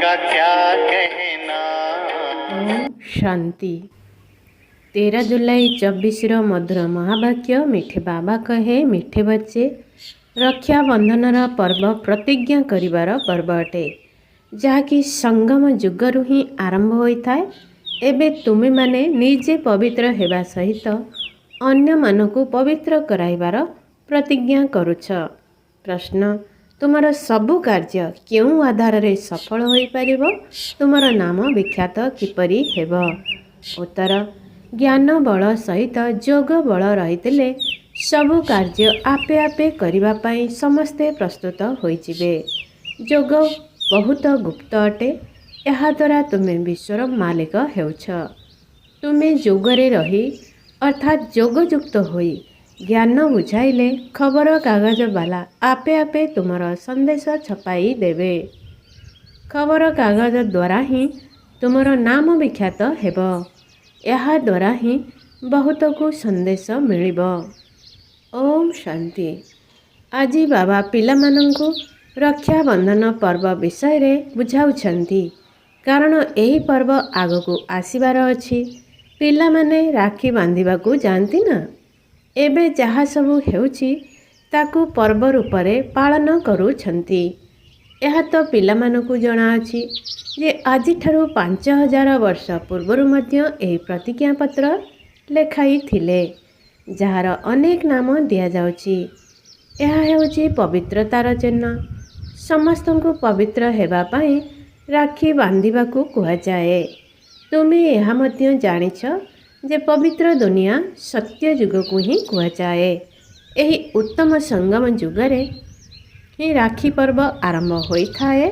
का क्या कहना। ओम शांति। 13 जुलाई 24 मधुर महावाक्य। मीठे बाबा कहे, मीठे बच्चे, रक्षाबंधनर पर्व प्रतिज्ञा करिवार पर्व अटे, जहाँकि संगम जुगरू ही आरंभ होता है। एबे तुमे माने निजे पवित्र हेबा सहित अन्य मानकु पवित्र कराइबार प्रतिज्ञा करुछ। प्रश्न, तुमर सबु कार्य केउं आधार रे सफल होई परिबो? तुमर नाम विख्यात किपरि हेब? उत्तर, ज्ञान बल सहित जोग बल रहितले सबु कार्य आपे आपे करिबा पई समस्ते प्रस्तुत होइजिबे। जोग बहुत गुप्त अटे, एहा द्वारा तुमे विश्वर मालिक हेउछ। तुमे जोगरे रही अर्थात जोगयुक्त होई ज्ञान बुझाइले खबर कागज बाला आपे आपे तुमर संदेश छपाई देवे। खबर कागज द्वारा ही तुमर नाम विख्यात हेब। एहा द्वारा ही बहुत को संदेश मिलिबो। ओम शांति। आज बाबा पिला मानंकु रक्षाबंधन पर्व विषय रे बुझाउछंती, कारण एही पर्व आगकू आसीबार अछि। पिला माने राखी बांधिबाकू जानती ना। एबे जहाँ सबू हेउछि ताकू पर्व रूपरे पालन करूछंती। यह तो पिलामानकू जଣା अछि जे आजि ठारू 5000 वर्ष पूर्वरु मध्य एही प्रतिज्ञा पत्र लेखाई थिले, जहार अनेक नाम दिया जाउछि। यह हेउछि पवित्रतार चिन्ह। समस्तंकु पवित्र हेबा पई राखी बांधिबाकू कुहा जाए। तुमे यह मध्य जानिछ जे पवित्र दुनिया सत्य युग को ही कुहा जाए। एही उत्तम संगम युगरे ही राखी पर्व आरंभ होई थाए,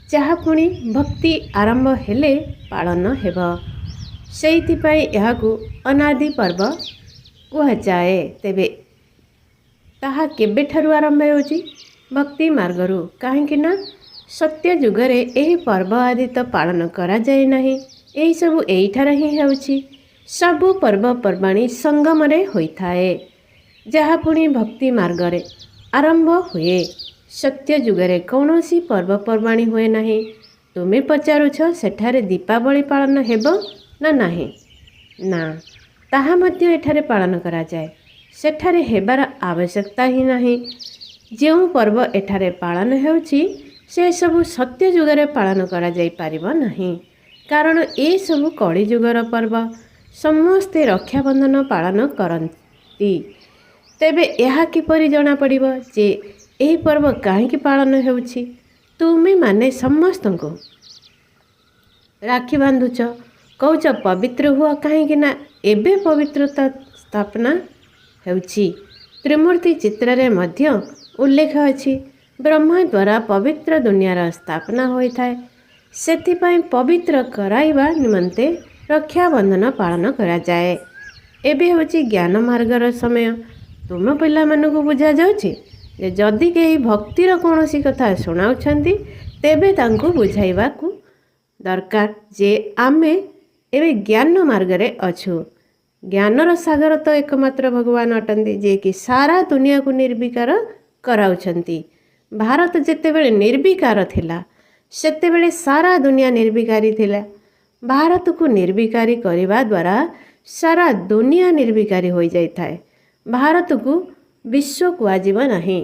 जहा पुणी भक्ति आरंभ हेले पालन हेब। सेइति पई एहाकू अनादि पर्व कुहा जाए। तेबे ताहा केबे ठारू आरंभ होउछि? भक्ति मार्गरू। काहेकि ना सत्य युगरे एही पर्व आदि तो पालन करा जाए नहीं। एही सबु एइठार ही हेउछि। सबु पर्वपर्वाणी संगमरे होइथाए, जहा पुणी भक्ति मार्गरे आरंभ हुए। सत्य युगरे कौनसी पर्वपर्वाणी हुए नहीं। तुमे पचारुछ सेठारे दीपावली पालन हेब ना नाही? ना, ताहा मध्य एठारे पालन करा जाए। सेठारे हेबार आवश्यकता ही नहीं। जेउ पर्व एठारे पालन हेउछि से सबु सत्य युगरे पालन करा जाई पारिबो नहीं, कारण ए सबु कଳି युगर पर्व। समस्ते रक्षाबंधन पालन करती। तेबे यह किपरि जना पड़िबो जे एही पर्व काहेकि पालन हेउछि? तुमे माने समस्तंको राखी बांधुछ, कौच पवित्र हुआ, काहेकि ना एबे पवित्रता स्थापना हेउछि। त्रिमूर्ति चित्र रे मध्य उल्लेख अछि, ब्रह्मा द्वारा पवित्र दुनियार स्थापना होई थाए। सेति पई पवित्र कराइबा निमंते रक्षाबंधन पालन करा जाए। एबे होछि ज्ञान मार्गर समय। तुम पिला मानकू बुझा जाउछि जे जदि केही भक्तिर कोनोसी कथा सुनाउछंती, तेबे तांकू बुझाइबाकू दरकार जे आमे एबे ज्ञान मार्गरे अछु। ज्ञानर सागर तो एकमात्र भगवान अटंती, जे कि सारा दुनिया को निर्विकार कराउछंती। भारत जेतेबेले निर्विकार थिला, सेतेबेले सारा दुनिया निर्विकारी थिला। भारत को निर्विकारी करिबा द्वारा सारा दुनिया निर्विकारी हो जाई थाए। भारत को विश्व कुआजिब नहीं।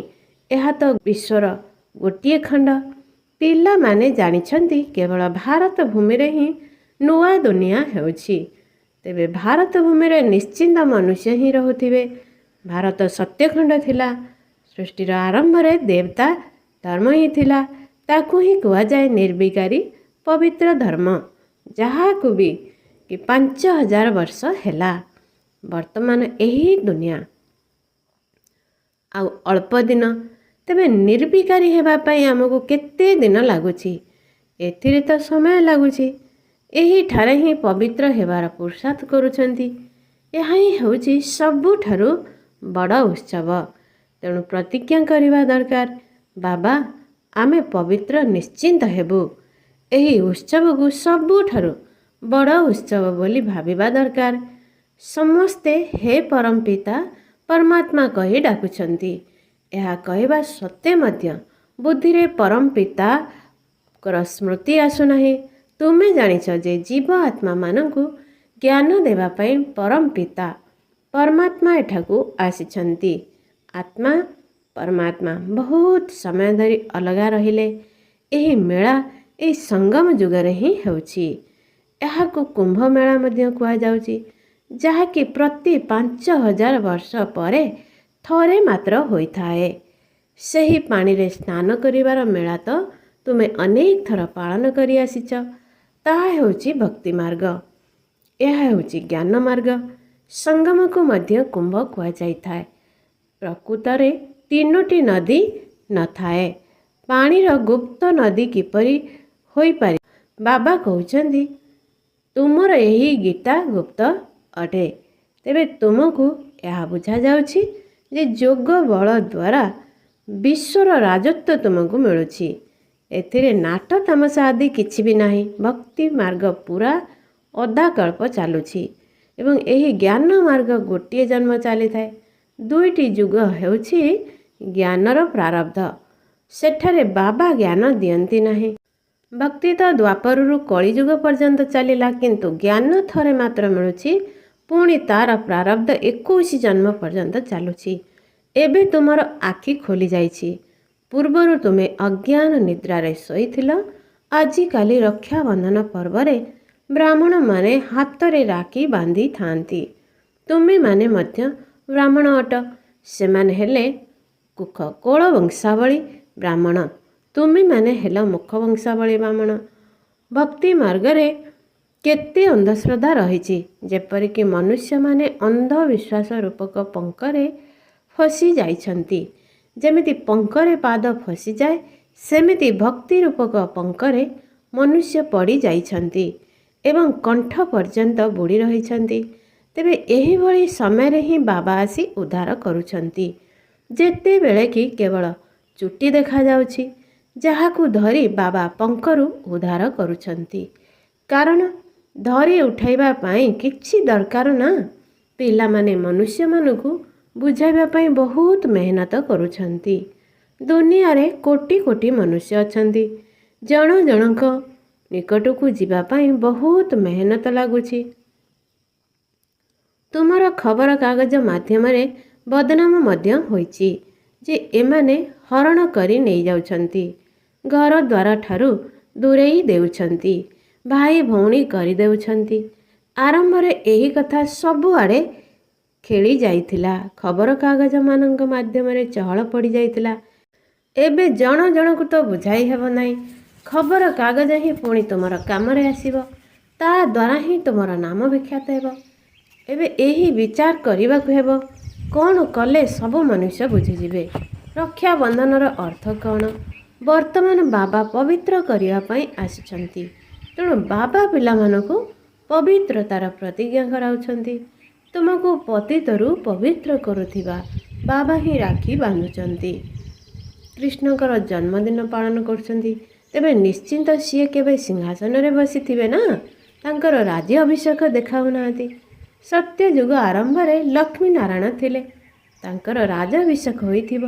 यह तो विश्वर गोटिए खंड। पिला माने जानिछंती केवल भारत भूमि रे ही नुआ दुनिया हेउछि। तेबे भारत भूमि रे निश्चिंत मनुष्य ही रहुथिबे। भारत सत्यखंड थिला। सृष्टिर आरंभ रे देवता धर्म ही थिला। ताकू ही कुआ जाए निर्विकारी पवित्र धर्म, जहा को भी कि 5000 वर्ष हेला। वर्तमान एही दुनिया आ अल्प दिन। तेबे निर्विकारी हेबा पई हमको केते दिन लागुछि? एथिरे तो समय लागुछि। एही ठारे ही पवित्र हेबार पुरुषार्थ करूछंती। एहा ही हेउछि सबुठारु बड़ उत्सव। तेणु प्रतिज्ञा करिबा दरकार, बाबा आमे पवित्र निश्चिंत हेबु। एही उत्सव को सबुठारु बड़ उत्सव बोली भाविबा दरकार। समस्ते हे परम पिता परमात्मा कही डाकुछंती। यह कहवा सत्य मध्य बुद्धि रे परम पिता ସ୍ମୃତି ଆସୁନାହିଁ। ତୁମେ ଜାଣିଛ ଯେ ଜୀବ ଆତ୍ମାମାନଙ୍କୁ ଜ୍ଞାନ ଦେବା ପାଇଁ ପରମ ପିତା ପରମାତ୍ମା ଏଠାକୁ ଆସିଛନ୍ତି। ଆତ୍ମା ପରମାତ୍ମା ବହୁତ ସମୟ ଧରି ଅଲଗା ରହିଲେ। ଏହି ମେଳା ଏହି ସଙ୍ଗମ ଯୁଗରେ ହିଁ ହେଉଛି। ଏହାକୁ କୁମ୍ଭ ମେଳା ମଧ୍ୟ କୁହାଯାଉଛି, ଯାହାକି ପ୍ରତି 5000 ବର୍ଷ ପରେ ଥରେ ମାତ୍ର ହୋଇଥାଏ। ସେହି ପାଣିରେ ସ୍ନାନ କରିବାର ମେଳା ତ ତୁମେ ଅନେକ ଥର ପାଳନ କରି ଆସିଛ। ତାହା ହେଉଛି ଭକ୍ତି ମାର୍ଗ। ଏହା ହେଉଛି ଜ୍ଞାନ ମାର୍ଗ। ସଙ୍ଗମକୁ ମଧ୍ୟ କୁମ୍ଭ କୁହାଯାଇଥାଏ। ପ୍ରକୃତରେ 3ଟି ନଦୀ ନଥାଏ। ପାଣିର ଗୁପ୍ତ ନଦୀ କିପରି ହୋଇପାରେ? ବାବା କହୁଛନ୍ତି, ତୁମର ଏହି ଗୀତା ଗୁପ୍ତ ଅଟେ। ତେବେ ତୁମକୁ ଏହା ବୁଝାଯାଉଛି ଯେ ଯୋଗ ବଳ ଦ୍ୱାରା ବିଶ୍ୱର ରାଜତ୍ୱ ତୁମକୁ ମିଳୁଛି। ଏଥିରେ ନାଟ ତାମସା ଆଦି କିଛି ବି ନାହିଁ। ଭକ୍ତି ମାର୍ଗ ପୁରା ଅଧାକଳ୍ପ ଚାଲୁଛି ଏବଂ ଏହି ଜ୍ଞାନ ମାର୍ଗ ଗୋଟିଏ ଜନ୍ମ ଚାଲିଥାଏ। 2ଟି ଯୁଗ ହେଉଛି ଜ୍ଞାନର ପ୍ରାରବ୍ଧ। ସେଠାରେ ବାବା ଜ୍ଞାନ ଦିଅନ୍ତି ନାହିଁ। ଭକ୍ତି ତ ଦ୍ୱାପରରୁ କଳିଯୁଗ ପର୍ଯ୍ୟନ୍ତ ଚାଲିଲା, କିନ୍ତୁ ଜ୍ଞାନ ଥରେ ମାତ୍ର ମିଳୁଛି। ପୁଣି ତାର ପ୍ରାରବ୍ଧ 21 ଜନ୍ମ ପର୍ଯ୍ୟନ୍ତ ଚାଲୁଛି। ଏବେ ତୁମର ଆଖି ଖୋଲି ଯାଇଛି। ପୂର୍ବରୁ ତୁମେ ଅଜ୍ଞାନ ନିଦ୍ରାରେ ଶୋଇଥିଲ। ଆଜିକାଲି ରକ୍ଷାବନ୍ଧନ ପର୍ବରେ ବ୍ରାହ୍ମଣମାନେ ହାତରେ ରାକ୍ଷୀ ବାନ୍ଧିଥାନ୍ତି। ତୁମେମାନେ ମଧ୍ୟ ବ୍ରାହ୍ମଣ ଅଟ। ସେମାନେ ହେଲେ କୁଖ କୋଳ ବଂଶାବଳୀ ବ୍ରାହ୍ମଣ। ତୁମେମାନେ ହେଲ ମୁଖ ବଂଶାବଳୀ ବ୍ରାହ୍ମଣ। ଭକ୍ତି ମାର୍ଗରେ କେତେ ଅନ୍ଧଶ୍ରଦ୍ଧା ରହିଛି। ଯେପରିକି ମନୁଷ୍ୟମାନେ ଅନ୍ଧବିଶ୍ୱାସ ରୂପକ ପଙ୍କରେ ଫସି ଯାଇଛନ୍ତି। ଯେମିତି ପଙ୍କରେ ପାଦ ଫସିଯାଏ, ସେମିତି ଭକ୍ତି ରୂପକ ପଙ୍କରେ ମନୁଷ୍ୟ ପଡ଼ି ଯାଇଛନ୍ତି ଏବଂ କଣ୍ଠ ପର୍ଯ୍ୟନ୍ତ ବୁଡ଼ି ରହିଛନ୍ତି। ତେବେ ଏହିଭଳି ସମୟରେ ହିଁ ବାବା ଆସି ଉଦ୍ଧାର କରୁଛନ୍ତି। ଯେତେବେଳେ କି କେବଳ ଚୁଟି ଦେଖାଯାଉଛି, ଯାହାକୁ ଧରି ବାବା ପଙ୍କରୁ ଉଦ୍ଧାର କରୁଛନ୍ତି। କାରଣ ଧରି ଉଠାଇବା ପାଇଁ କିଛି ଦରକାର ନା। ପିଲାମାନେ ମନୁଷ୍ୟମାନଙ୍କୁ ବୁଝାଇବା ପାଇଁ ବହୁତ ମେହନତ କରୁଛନ୍ତି। ଦୁନିଆରେ କୋଟି କୋଟି ମନୁଷ୍ୟ ଅଛନ୍ତି। ଜଣ ଜଣଙ୍କ ନିକଟକୁ ଯିବା ପାଇଁ ବହୁତ ମେହନତ ଲାଗୁଛି। ତୁମର ଖବରକାଗଜ ମାଧ୍ୟମରେ ବଦନାମ ମଧ୍ୟ ହୋଇଛି ଯେ ଏମାନେ ହରଣ କରି ନେଇଯାଉଛନ୍ତି, ଘର ଦ୍ୱାର ଠାରୁ ଦୂରେଇ ଦେଉଛନ୍ତି, ଭାଇ ଭଉଣୀ କରିଦେଉଛନ୍ତି। ଆରମ୍ଭରେ ଏହି କଥା ସବୁଆଡ଼େ ଖେଳି ଯାଇଥିଲା। ଖବରକାଗଜମାନଙ୍କ ମାଧ୍ୟମରେ ଚହଳ ପଡ଼ିଯାଇଥିଲା। ଏବେ ଜଣ ଜଣକୁ ତ ବୁଝାଇ ହେବ ନାହିଁ। ଖବରକାଗଜ ହିଁ ପୁଣି ତୁମର କାମରେ ଆସିବ। ତା ଦ୍ୱାରା ହିଁ ତୁମର ନାମ ବିଖ୍ୟାତ ହେବ। ଏବେ ଏହି ବିଚାର କରିବାକୁ ହେବ, କ'ଣ କଲେ ସବୁ ମନୁଷ୍ୟ ବୁଝିଯିବେ। ରକ୍ଷାବନ୍ଧନର ଅର୍ଥ କ'ଣ? ବର୍ତ୍ତମାନ ବାବା ପବିତ୍ର କରିବା ପାଇଁ ଆସିଛନ୍ତି। ତେଣୁ ବାବା ପିଲାମାନଙ୍କୁ ପବିତ୍ରତାର ପ୍ରତିଜ୍ଞା କରାଉଛନ୍ତି। ତୁମକୁ ପତିତରୁ ପବିତ୍ର କରୁଥିବା ବାବା ହିଁ ରାକ୍ଷୀ ବାନ୍ଧୁଛନ୍ତି। କୃଷ୍ଣଙ୍କର ଜନ୍ମଦିନ ପାଳନ କରୁଛନ୍ତି। ତେବେ ନିଶ୍ଚିନ୍ତ ସିଏ କେବେ ସିଂହାସନରେ ବସିଥିବେ ନା। ତାଙ୍କର ରାଜ୍ୟ ଅଭିଷେକ ଦେଖାଉନାହାନ୍ତି। ସତ୍ୟଯୁଗ ଆରମ୍ଭରେ ଲକ୍ଷ୍ମୀ ନାରାୟଣ ଥିଲେ। ତାଙ୍କର ରାଜାଭିଷେକ ହୋଇଥିବ।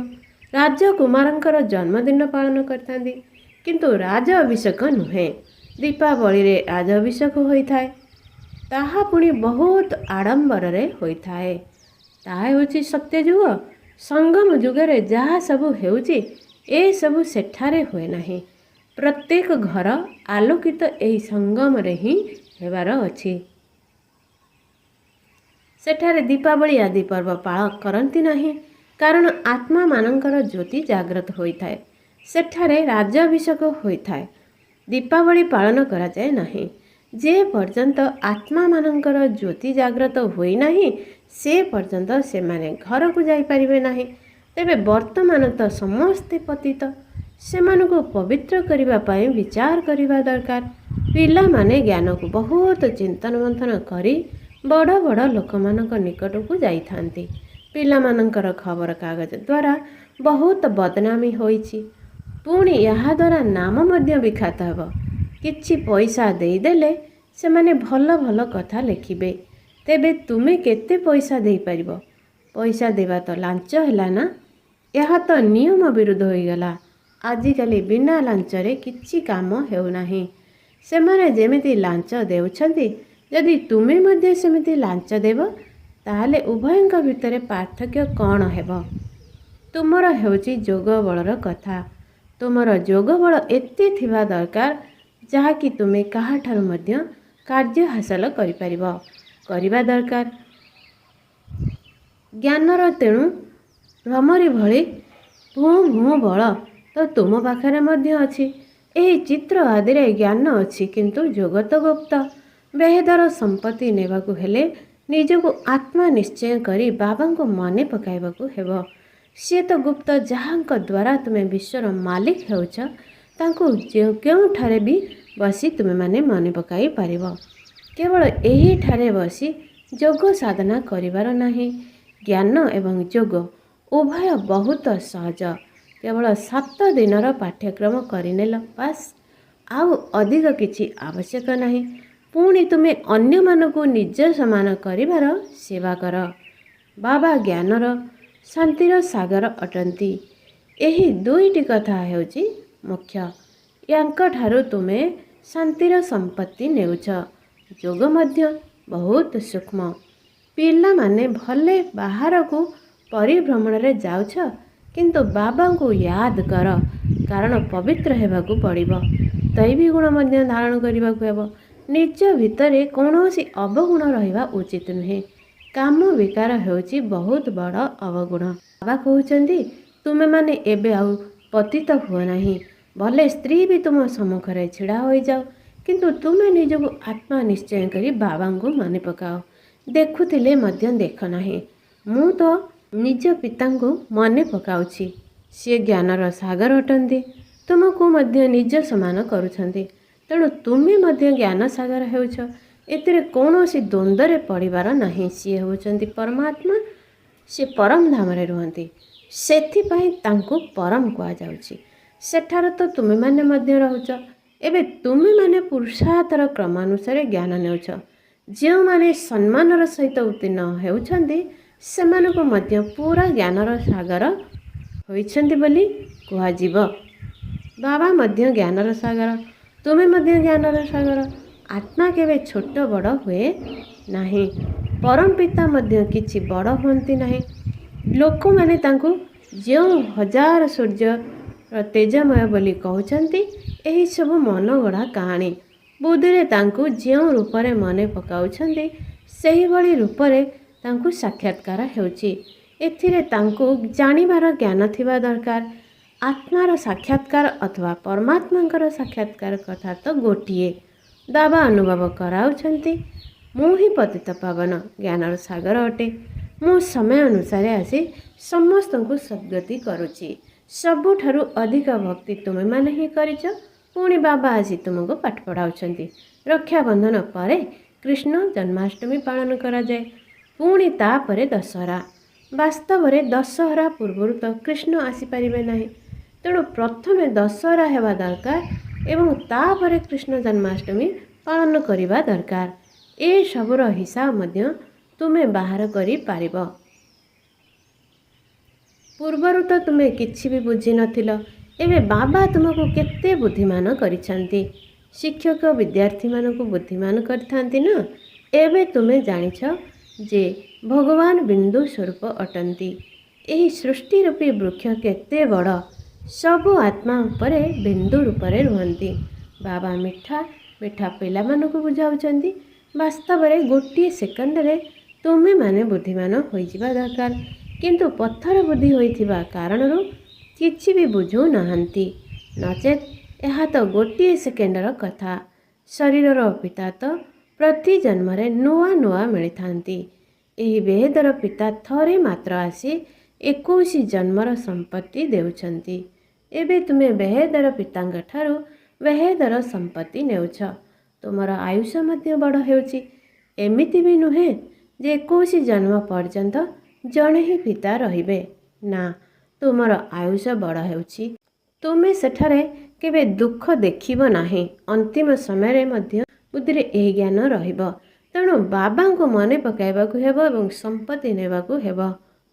ରାଜକୁମାରଙ୍କର ଜନ୍ମଦିନ ପାଳନ କରିଥାନ୍ତି, କିନ୍ତୁ ରାଜ ଅଭିଷେକ ନୁହେଁ। ଦୀପାବଳିରେ ରାଜ ଅଭିଷେକ ହୋଇଥାଏ। ତାହା ପୁଣି ବହୁତ ଆଡ଼ମ୍ବରରେ ହୋଇଥାଏ। ତାହା ହେଉଛି ସତ୍ୟଯୁଗ। ସଙ୍ଗମ ଯୁଗରେ ଯାହା ସବୁ ହେଉଛି, ଏସବୁ ସେଠାରେ ହୁଏ ନାହିଁ। ପ୍ରତ୍ୟେକ ଘର ଆଲୋକିତ ଏହି ସଙ୍ଗମରେ ହିଁ ହେବାର ଅଛି। ସେଠାରେ ଦୀପାବଳି ଆଦି ପର୍ବ ପାଳନ କରନ୍ତି ନାହିଁ, କାରଣ ଆତ୍ମାମାନଙ୍କର ଜ୍ୟୋତି ଜାଗ୍ରତ ହୋଇଥାଏ। ସେଠାରେ ରାଜ୍ୟାଭିଷେକ ହୋଇଥାଏ। ଦୀପାବଳି ପାଳନ କରାଯାଏ ନାହିଁ। ଯେ ପର୍ଯ୍ୟନ୍ତ ଆତ୍ମାମାନଙ୍କର ଜ୍ୟୋତି ଜାଗ୍ରତ ହୋଇନାହିଁ, ସେ ପର୍ଯ୍ୟନ୍ତ ସେମାନେ ଘରକୁ ଯାଇପାରିବେ ନାହିଁ। ତେବେ ବର୍ତ୍ତମାନ ତ ସମସ୍ତେ ପତିତ। ସେମାନଙ୍କୁ ପବିତ୍ର କରିବା ପାଇଁ ବିଚାର କରିବା ଦରକାର। ପିଲାମାନେ ଜ୍ଞାନକୁ ବହୁତ ଚିନ୍ତନ ମନ୍ଥନ କରି ବଡ଼ ବଡ଼ ଲୋକମାନଙ୍କ ନିକଟକୁ ଯାଇଥାନ୍ତି। ପିଲାମାନଙ୍କର ଖବରକାଗଜ ଦ୍ୱାରା ବହୁତ ବଦନାମୀ ହୋଇଛି। ପୁଣି ଏହାଦ୍ୱାରା ନାମ ମଧ୍ୟ ବିଖ୍ୟାତ ହେବ। କିଛି ପଇସା ଦେଇଦେଲେ ସେମାନେ ଭଲ ଭଲ କଥା ଲେଖିବେ। ତେବେ ତୁମେ କେତେ ପଇସା ଦେଇପାରିବ? ପଇସା ଦେବା ତ ଲାଞ୍ଚ ହେଲା ନା। ଏହା ତ ନିୟମ ବିରୁଦ୍ଧ ହୋଇଗଲା। ଆଜିକାଲି ବିନା ଲାଞ୍ଚରେ କିଛି କାମ ହେଉନାହିଁ। ସେମାନେ ଯେମିତି ଲାଞ୍ଚ ଦେଉଛନ୍ତି, ଯଦି ତୁମେ ମଧ୍ୟ ସେମିତି ଲାଞ୍ଚ ଦେବ, ତାହେଲେ ଉଭୟଙ୍କ ଭିତରେ ପାର୍ଥକ୍ୟ କ'ଣ ହେବ? ତୁମର ହେଉଛି ଯୋଗ ବଳର କଥା। ତୁମର ଯୋଗ ବଳ ଏତେ ଥିବା ଦରକାର ଯାହାକି ତୁମେ କାହାଠାରୁ ମଧ୍ୟ କାର୍ଯ୍ୟ ହାସଲ କରିପାରିବ, କରିବା ଦରକାର। ଜ୍ଞାନର ତେଣୁ ଭ୍ରମରୀ ଭଳି ଭୁଁ ଭୁଁ ବଳ ତ ତୁମ ପାଖରେ ମଧ୍ୟ ଅଛି। ଏହି ଚିତ୍ର ଆଦିରେ ଜ୍ଞାନ ଅଛି, କିନ୍ତୁ ଯୋଗ ତ ଗୁପ୍ତ। ବେହେଦର ସମ୍ପତ୍ତି ନେବାକୁ ହେଲେ ନିଜକୁ ଆତ୍ମା ନିଶ୍ଚୟ କରି ବାବାଙ୍କୁ ମନେ ପକାଇବାକୁ ହେବ। ସିଏ ତ ଗୁପ୍ତ, ଯାହାଙ୍କ ଦ୍ୱାରା ତୁମେ ବିଶ୍ୱର ମାଲିକ ହେଉଛ, ତାଙ୍କୁ କେଉଁଠାରେ ବି ବସି ତୁମେମାନେ ମନେ ପକାଇ ପାରିବ। କେବଳ ଏହିଠାରେ ବସି ଯୋଗ ସାଧନା କରିବାର ନାହିଁ। ଜ୍ଞାନ ଏବଂ ଯୋଗ ଉଭୟ ବହୁତ ସହଜ। କେବଳ 7 ଦିନର ପାଠ୍ୟକ୍ରମ କରିନେଲ ବାସ୍, ଆଉ ଅଧିକ କିଛି ଆବଶ୍ୟକ ନାହିଁ। ପୁଣି ତୁମେ ଅନ୍ୟମାନଙ୍କୁ ନିଜ ସମାନ କରିବାର ସେବା କର। ବାବା ଜ୍ଞାନର, ଶାନ୍ତିର ସାଗର ଅଟନ୍ତି। ଏହି ଦୁଇଟି କଥା ହେଉଛି ମୁଖ୍ୟ। ୟାଙ୍କଠାରୁ ତୁମେ ଶାନ୍ତିର ସମ୍ପତ୍ତି ନେଉଛ। ଯୋଗ ମଧ୍ୟ ବହୁତ ସୂକ୍ଷ୍ମ। ପିଲାମାନେ ଭଲେ ବାହାରକୁ ପରିଭ୍ରମଣରେ ଯାଉଛ, କିନ୍ତୁ ବାବାଙ୍କୁ ୟାଦ କର, କାରଣ ପବିତ୍ର ହେବାକୁ ପଡ଼ିବ। ଦୈବୀ ଗୁଣ ମଧ୍ୟ ଧାରଣ କରିବାକୁ ହେବ। ନିଜ ଭିତରେ କୌଣସି ଅବଗୁଣ ରହିବା ଉଚିତ ନୁହେଁ। କାମ ବିକାର ହେଉଛି ବହୁତ ବଡ଼ ଅବଗୁଣ। ବାବା କହୁଛନ୍ତି, ତୁମେମାନେ ଏବେ ଆଉ ପତିତ ହୁଅ ନାହିଁ। ଭଲେ ସ୍ତ୍ରୀ ବି ତୁମ ସମ୍ମୁଖରେ ଛିଡ଼ା ହୋଇଯାଉ, କିନ୍ତୁ ତୁମେ ନିଜକୁ ଆତ୍ମା ନିଶ୍ଚୟ କରି ବାବାଙ୍କୁ ମନେ ପକାଅ। ଦେଖୁଥିଲେ ମଧ୍ୟ ଦେଖ ନାହିଁ। ମୁଁ ତ ନିଜ ପିତାଙ୍କୁ ମନେ ପକାଉଛି। ସିଏ ଜ୍ଞାନର ସାଗର ଅଟନ୍ତି, ତୁମକୁ ମଧ୍ୟ ନିଜ ସମାନ କରୁଛନ୍ତି। ତେଣୁ ତୁମେ ମଧ୍ୟ ଜ୍ଞାନ ସାଗର ହେଉଛ। ଏଥିରେ କୌଣସି ଦ୍ୱନ୍ଦ୍ୱରେ ପଡ଼ିବାର ନାହିଁ। ସିଏ ହେଉଛନ୍ତି ପରମାତ୍ମା, ସେ ପରମ ଧାମରେ ରୁହନ୍ତି, ସେଥିପାଇଁ ତାଙ୍କୁ ପରମ କୁହାଯାଉଛି। ସେଠାରେ ତ ତୁମେମାନେ ମଧ୍ୟ ରହୁଛ। ଏବେ ତୁମେମାନେ ପୁରୁଷାର୍ଥର କ୍ରମାନୁସାରେ ଜ୍ଞାନ ନେଉଛ। ଯେଉଁମାନେ ସମ୍ମାନର ସହିତ ଉତ୍ତୀର୍ଣ୍ଣ ହେଉଛନ୍ତି, ସେମାନଙ୍କୁ ମଧ୍ୟ ପୁରା ଜ୍ଞାନର ସାଗର ହୋଇଛନ୍ତି ବୋଲି କୁହାଯିବ। ବାବା ମଧ୍ୟ ଜ୍ଞାନର ସାଗର, ତୁମେ ମଧ୍ୟ ଜ୍ଞାନର ସାଗର। ଆତ୍ମା କେବେ ଛୋଟ ବଡ଼ ହୁଏ ନାହିଁ। ପରମ ପିତା ମଧ୍ୟ କିଛି ବଡ଼ ହୁଅନ୍ତି ନାହିଁ। ଲୋକମାନେ ତାଙ୍କୁ ଯେଉଁ 1000 ସୂର୍ଯ୍ୟର ତେଜମୟ ବୋଲି କହୁଛନ୍ତି, ଏହିସବୁ ମନଗଢ଼ା କାହାଣୀ। ବୁଦ୍ଧିରେ ତାଙ୍କୁ ଯେଉଁ ରୂପରେ ମନେ ପକାଉଛନ୍ତି, ସେହିଭଳି ରୂପରେ ତାଙ୍କୁ ସାକ୍ଷାତକାର ହେଉଛି। ଏଥିରେ ତାଙ୍କୁ ଜାଣିବାର ଜ୍ଞାନ ଥିବା ଦରକାର। ଆତ୍ମାର ସାକ୍ଷାତକାର ଅଥବା ପରମାତ୍ମାଙ୍କର ସାକ୍ଷାତକାର କଥା ତ ଗୋଟିଏ। ବାବା ଅନୁଭବ କରାଉଛନ୍ତି, ମୁଁ ହିଁ ପତିତ ପାବନ ଜ୍ଞାନର ସାଗର ଅଟେ। ମୁଁ ସମୟ ଅନୁସାରେ ଆସି ସମସ୍ତଙ୍କୁ ସଦ୍ଗତି କରୁଛି। ସବୁଠାରୁ ଅଧିକ ଭକ୍ତି ତୁମେମାନେ ହିଁ କରିଛ। ପୁଣି ବାବା ଆସି ତୁମକୁ ପାଠ ପଢ଼ାଉଛନ୍ତି। ରକ୍ଷାବନ୍ଧନ ପରେ କୃଷ୍ଣ ଜନ୍ମାଷ୍ଟମୀ ପାଳନ କରାଯାଏ। ପୁଣି ତାପରେ ଦଶହରା। ବାସ୍ତବରେ ଦଶହରା ପୂର୍ବରୁ ତ କୃଷ୍ଣ ଆସିପାରିବେ ନାହିଁ। ତେଣୁ ପ୍ରଥମେ ଦଶହରା ହେବା ଦରକାର ଏବଂ ତାପରେ କୃଷ୍ଣ ଜନ୍ମାଷ୍ଟମୀ ପାଳନ କରିବା ଦରକାର। ଏସବୁର ହିସାବ ମଧ୍ୟ ତୁମେ ବାହାର କରିପାରିବ। ପୂର୍ବରୁ ତ ତୁମେ କିଛି ବି ବୁଝିନଥିଲ। ଏବେ ବାବା ତୁମକୁ କେତେ ବୁଦ୍ଧିମାନ କରିଛନ୍ତି। ଶିକ୍ଷକ ବିଦ୍ୟାର୍ଥୀମାନଙ୍କୁ ବୁଦ୍ଧିମାନ କରିଥାନ୍ତି ନା। ଏବେ ତୁମେ ଜାଣିଛ ଯେ ଭଗବାନ ବିନ୍ଦୁ ସ୍ୱରୂପ ଅଟନ୍ତି। ଏହି ସୃଷ୍ଟି ରୂପୀ ବୃକ୍ଷ କେତେ ବଡ଼। ସବୁ ଆତ୍ମା ଉପରେ ବିନ୍ଦୁ ରୂପରେ ରୁହନ୍ତି। ବାବା ମିଠା ମିଠା ପିଲାମାନଙ୍କୁ ବୁଝାଉଛନ୍ତି। ବାସ୍ତବରେ ଗୋଟିଏ ସେକେଣ୍ଡରେ ତୁମେମାନେ ବୁଦ୍ଧିମାନ ହୋଇଯିବା ଦରକାର, କିନ୍ତୁ ପଥର ବୁଦ୍ଧି ହୋଇଥିବା କାରଣରୁ କିଛି ବି ବୁଝୁ ନାହାନ୍ତି। ନଚେତ୍ ଏହା ତ ଗୋଟିଏ ସେକେଣ୍ଡର କଥା। ଶରୀରର ପିତା ତ ପ୍ରତି ଜନ୍ମରେ ନୂଆ ନୂଆ ମିଳିଥାନ୍ତି। ଏହି ବେହେଦର ପିତା ଥରେ ମାତ୍ର ଆସି 21 ଜନ୍ମର ସମ୍ପତ୍ତି ଦେଉଛନ୍ତି। ଏବେ ତୁମେ ବେହେଦର ପିତାଙ୍କ ଠାରୁ ବେହେଦର ସମ୍ପତ୍ତି ନେଉଛ। ତୁମର ଆୟୁଷ ମଧ୍ୟ ବଡ଼ ହେଉଛି। ଏମିତି ବି ନୁହେଁ ଯେ 21 ଜନ୍ମ ପର୍ଯ୍ୟନ୍ତ ଜଣେ ହିଁ ପିତା ରହିବେ। ନା, ତୁମର ଆୟୁଷ ବଡ଼ ହେଉଛି। ତୁମେ ସେଠାରେ କେବେ ଦୁଃଖ ଦେଖିବ ନାହିଁ। ଅନ୍ତିମ ସମୟରେ ମଧ୍ୟ ବୁଦ୍ଧିରେ ଏହି ଜ୍ଞାନ ରହିବ। ତେଣୁ ବାବାଙ୍କୁ ମନେ ପକାଇବାକୁ ହେବ ଏବଂ ସମ୍ପତ୍ତି ନେବାକୁ ହେବ।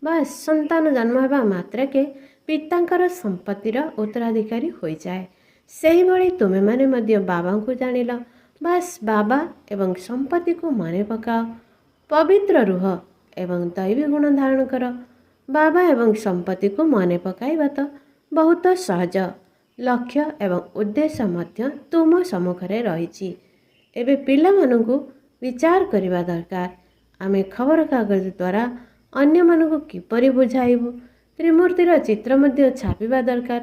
ବାସ୍, ସନ୍ତାନ ଜନ୍ମ ହେବା ମାତ୍ରକେ ପିତାଙ୍କର ସମ୍ପତ୍ତିର ଉତ୍ତରାଧିକାରୀ ହୋଇଯାଏ। ସେହିଭଳି ତୁମେମାନେ ମଧ୍ୟ ବାବାଙ୍କୁ ଜାଣିଲ। ବାସ୍ ବାବା ଏବଂ ସମ୍ପତ୍ତିକୁ ମନେ ପକାଅ, ପବିତ୍ର ରୁହ ଏବଂ ଦୈବୀ ଗୁଣ ଧାରଣ କର। ବାବା ଏବଂ ସମ୍ପତ୍ତିକୁ ମନେ ପକାଇବା ତ ବହୁତ ସହଜ। ଲକ୍ଷ୍ୟ ଏବଂ ଉଦ୍ଦେଶ୍ୟ ମଧ୍ୟ ତୁମ ସମ୍ମୁଖରେ ରହିଛି। ଏବେ ପିଲାମାନଙ୍କୁ ବିଚାର କରିବା ଦରକାର। ଆମେ ଖବରକାଗଜ ଦ୍ୱାରା ଅନ୍ୟମାନଙ୍କୁ କିପରି ବୁଝାଇବୁ? ତ୍ରିମୂର୍ତ୍ତିର ଚିତ୍ର ମଧ୍ୟ ଛାପିବା ଦରକାର।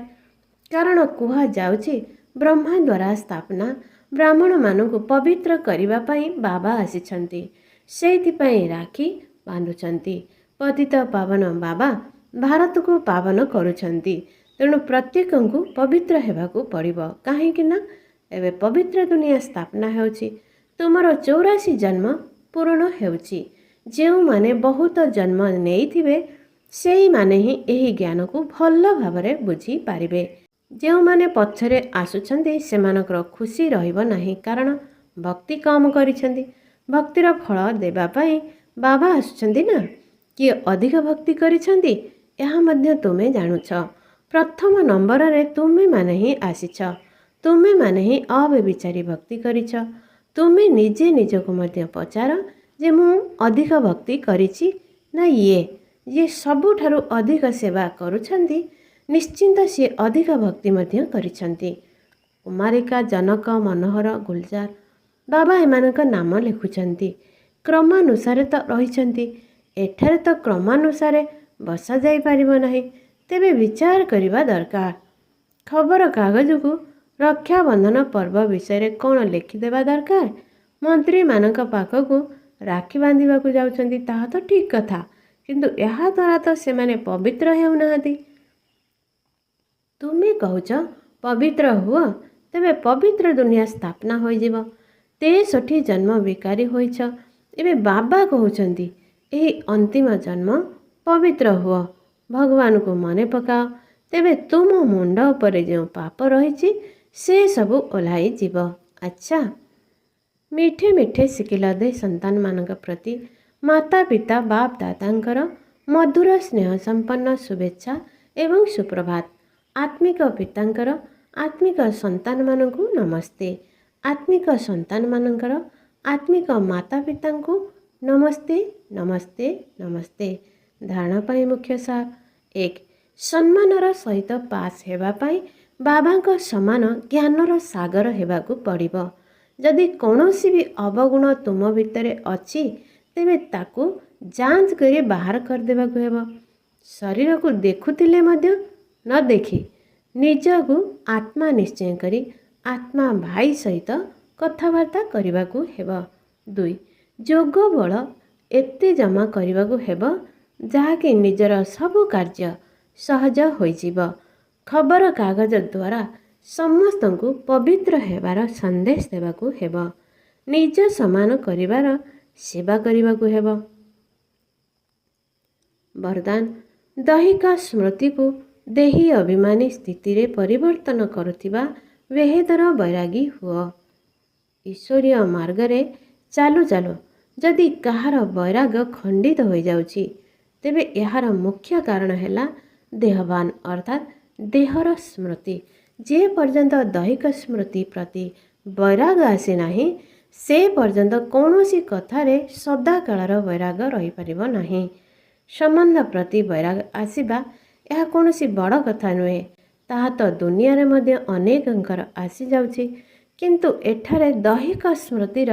କାରଣ କୁହାଯାଉଛି ବ୍ରହ୍ମା ଦ୍ୱାରା ସ୍ଥାପନା ବ୍ରାହ୍ମଣମାନଙ୍କୁ ପବିତ୍ର କରିବା ପାଇଁ ବାବା ଆସିଛନ୍ତି। ସେଇଥିପାଇଁ ରାକ୍ଷୀ ବାନ୍ଧୁଛନ୍ତି। ପତିତ ପାବନ ବାବା ଭାରତକୁ ପାବନ କରୁଛନ୍ତି। ତେଣୁ ପ୍ରତ୍ୟେକଙ୍କୁ ପବିତ୍ର ହେବାକୁ ପଡ଼ିବ। କାହିଁକି ନା ଏବେ ପବିତ୍ର ଦୁନିଆ ସ୍ଥାପନା ହେଉଛି। ତୁମର 84 ଜନ୍ମ ପୂରଣ ହେଉଛି। ଯେଉଁମାନେ ବହୁତ ଜନ୍ମ ନେଇଥିବେ ସେଇମାନେ ହିଁ ଏହି ଜ୍ଞାନକୁ ଭଲ ଭାବରେ ବୁଝିପାରିବେ। ଯେଉଁମାନେ ପଛରେ ଆସୁଛନ୍ତି ସେମାନଙ୍କର ଖୁସି ରହିବ ନାହିଁ, କାରଣ ଭକ୍ତି କମ୍ କରିଛନ୍ତି। ଭକ୍ତିର ଫଳ ଦେବା ପାଇଁ ବାବା ଆସୁଛନ୍ତି ନା। କିଏ ଅଧିକ ଭକ୍ତି କରିଛନ୍ତି ଏହା ମଧ୍ୟ ତୁମେ ଜାଣୁଛ। ପ୍ରଥମ ନମ୍ବରରେ ତୁମେମାନେ ହିଁ ଆସିଛ। ତୁମେମାନେ ହିଁ ଅବ୍ୟଭିଚାରୀ ଭକ୍ତି କରିଛ। ତୁମେ ନିଜେ ନିଜକୁ ମଧ୍ୟ ପଚାର ଯେ ମୁଁ ଅଧିକ ଭକ୍ତି କରିଛି ନା ଯିଏ ସବୁଠାରୁ ଅଧିକ ସେବା କରୁଛନ୍ତି ନିଶ୍ଚିନ୍ତ ସିଏ ଅଧିକ ଭକ୍ତି ମଧ୍ୟ କରିଛନ୍ତି। କୁମାରିକା, ଜନକ, ମନୋହର, ଗୁଲଜାର ବାବା ଏମାନଙ୍କ ନାମ ଲେଖୁଛନ୍ତି। କ୍ରମାନୁସାରେ ତ ରହିଛନ୍ତି। ଏଠାରେ ତ କ୍ରମାନୁସାରେ ବସାଯାଇପାରିବ ନାହିଁ। ତେବେ ବିଚାର କରିବା ଦରକାର। ଖବରକାଗଜକୁ ରକ୍ଷାବନ୍ଧନ ପର୍ବ ବିଷୟରେ କ'ଣ ଲେଖିଦେବା ଦରକାର? ମନ୍ତ୍ରୀମାନଙ୍କ ପାଖକୁ ରାକ୍ଷୀ ବାନ୍ଧିବାକୁ ଯାଉଛନ୍ତି, ତାହା ତ ଠିକ୍ କଥା, କିନ୍ତୁ ଏହାଦ୍ୱାରା ତ ସେମାନେ ପବିତ୍ର ହେଉନାହାନ୍ତି। ତୁମେ କହୁଛ ପବିତ୍ର ହୁଅ, ତେବେ ପବିତ୍ର ଦୁନିଆ ସ୍ଥାପନା ହୋଇଯିବ। 63 ଜନ୍ମ ବିକାରୀ ହୋଇଛ। ଏବେ ବାବା କହୁଛନ୍ତି ଏହି ଅନ୍ତିମ ଜନ୍ମ ପବିତ୍ର ହୁଅ, ଭଗବାନଙ୍କୁ ମନେ ପକାଅ। ତେବେ ତୁମ ମୁଣ୍ଡ ଉପରେ ଯେଉଁ ପାପ ରହିଛି ସେସବୁ ଓହ୍ଲାଇ ଯିବ। ଆଚ୍ଛା, ମିଠେ ମିଠେ ଶିଖିଲ ଦେ ସନ୍ତାନମାନଙ୍କ ପ୍ରତି ମାତା ପିତା ବାପ ଦାଦାଙ୍କର ମଧୁର ସ୍ନେହ ସମ୍ପନ୍ନ ଶୁଭେଚ୍ଛା ଏବଂ ସୁପ୍ରଭାତ। ଆତ୍ମିକ ପିତାଙ୍କର ଆତ୍ମିକ ସନ୍ତାନମାନଙ୍କୁ ନମସ୍ତେ। ଆତ୍ମିକ ସନ୍ତାନମାନଙ୍କର ଆତ୍ମିକ ମାତା ପିତାଙ୍କୁ ନମସ୍ତେ ନମସ୍ତେ ନମସ୍ତେ। ଧାରଣା ପାଇଁ ମୁଖ୍ୟ ସାର 1. ସମ୍ମାନର ସହିତ ପାସ୍ ହେବା ପାଇଁ ବାବାଙ୍କ ସମାନ ଜ୍ଞାନର ସାଗର ହେବାକୁ ପଡ଼ିବ। ଯଦି କୌଣସି ବି ଅବଗୁଣ ତୁମ ଭିତରେ ଅଛି ତେବେ ତାକୁ ଯାଞ୍ଚ କରି ବାହାର କରିଦେବାକୁ ହେବ। ଶରୀରକୁ ଦେଖୁଥିଲେ ମଧ୍ୟ ନ ଦେଖି ନିଜକୁ ଆତ୍ମା ନିଶ୍ଚୟ କରି ଆତ୍ମା ଭାଇ ସହିତ କଥାବାର୍ତ୍ତା କରିବାକୁ ହେବ। 2. ଯୋଗ ବଳ ଏତେ ଜମା କରିବାକୁ ହେବ ଯାହାକି ନିଜର ସବୁ କାର୍ଯ୍ୟ ସହଜ ହୋଇଯିବ। ଖବରକାଗଜ ଦ୍ୱାରା ସମସ୍ତଙ୍କୁ ପବିତ୍ର ହେବାର ସନ୍ଦେଶ ଦେବାକୁ ହେବ। ନିଜ ସମାନ କରିବାର ସେବା କରିବାକୁ ହେବ। ବରଦାନ: ଦୈହିକ ସ୍ମୃତିକୁ ଦେହୀ ଅଭିମାନୀ ସ୍ଥିତିରେ ପରିବର୍ତ୍ତନ କରୁଥିବା ବେହେଦର ବୈରାଗୀ ହୁଅ। ଈଶ୍ୱରୀୟ ମାର୍ଗରେ ଚାଲୁ ଚାଲୁ ଯଦି କାହାର ବୈରାଗ ଖଣ୍ଡିତ ହୋଇଯାଉଛି ତେବେ ଏହାର ମୁଖ୍ୟ କାରଣ ହେଲା ଦେହବାନ ଅର୍ଥାତ୍ ଦେହର ସ୍ମୃତି। ଯେ ପର୍ଯ୍ୟନ୍ତ ଦୈହିକ ସ୍ମୃତି ପ୍ରତି ବୈରାଗ ଆସିନାହିଁ ସେ ପର୍ଯ୍ୟନ୍ତ କୌଣସି କଥାରେ ସଦାକାଳର ବୈରାଗ ରହିପାରିବ ନାହିଁ। ସମ୍ବନ୍ଧ ପ୍ରତି ବୈରାଗ ଆସିବା ଏହା କୌଣସି ବଡ଼ କଥା ନୁହେଁ। ତାହା ତ ଦୁନିଆରେ ମଧ୍ୟ ଅନେକଙ୍କର ଆସିଯାଉଛି। କିନ୍ତୁ ଏଠାରେ ଦୈହିକ ସ୍ମୃତିର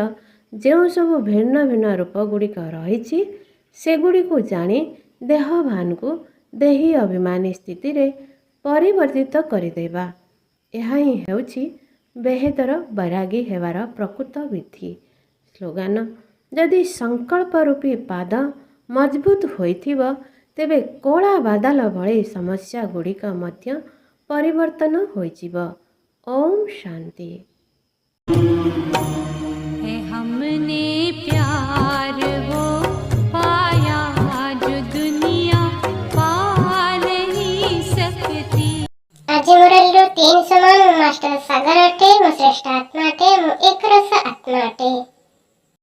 ଯେଉଁ ସବୁ ଭିନ୍ନ ଭିନ୍ନ ରୂପ ଗୁଡ଼ିକ ରହିଛି ସେଗୁଡ଼ିକୁ ଜାଣି ଦେହବାନକୁ ଦେହୀ ଅଭିମାନୀ ସ୍ଥିତିରେ ପରିବର୍ତ୍ତିତ କରିଦେବା, ଏହା ହିଁ ହେଉଛି ବେହେଦର ବୈରାଗୀ ହେବାର ପ୍ରକୃତ ବିଧି। ସ୍ଲୋଗାନ: ଯଦି ସଂକଳ୍ପ ରୂପୀ ପାଦ ମଜବୁତ ହୋଇଥିବ ତେବେ କଳା ବାଦଲ ଭଳି ସମସ୍ୟା ଗୁଡ଼ିକ ମଧ୍ୟ ପରିବର୍ତ୍ତନ ହୋଇଯିବ। ଓମ୍ ଶାନ୍ତି। हमने प्यार वो पाया जो दुनिया पा नहीं सकती। आज मुरलीर 3 समान मास्टर सागर अटे मो श्रेष्ठ आत्मा अटे मो एक रस आत्मा अटे।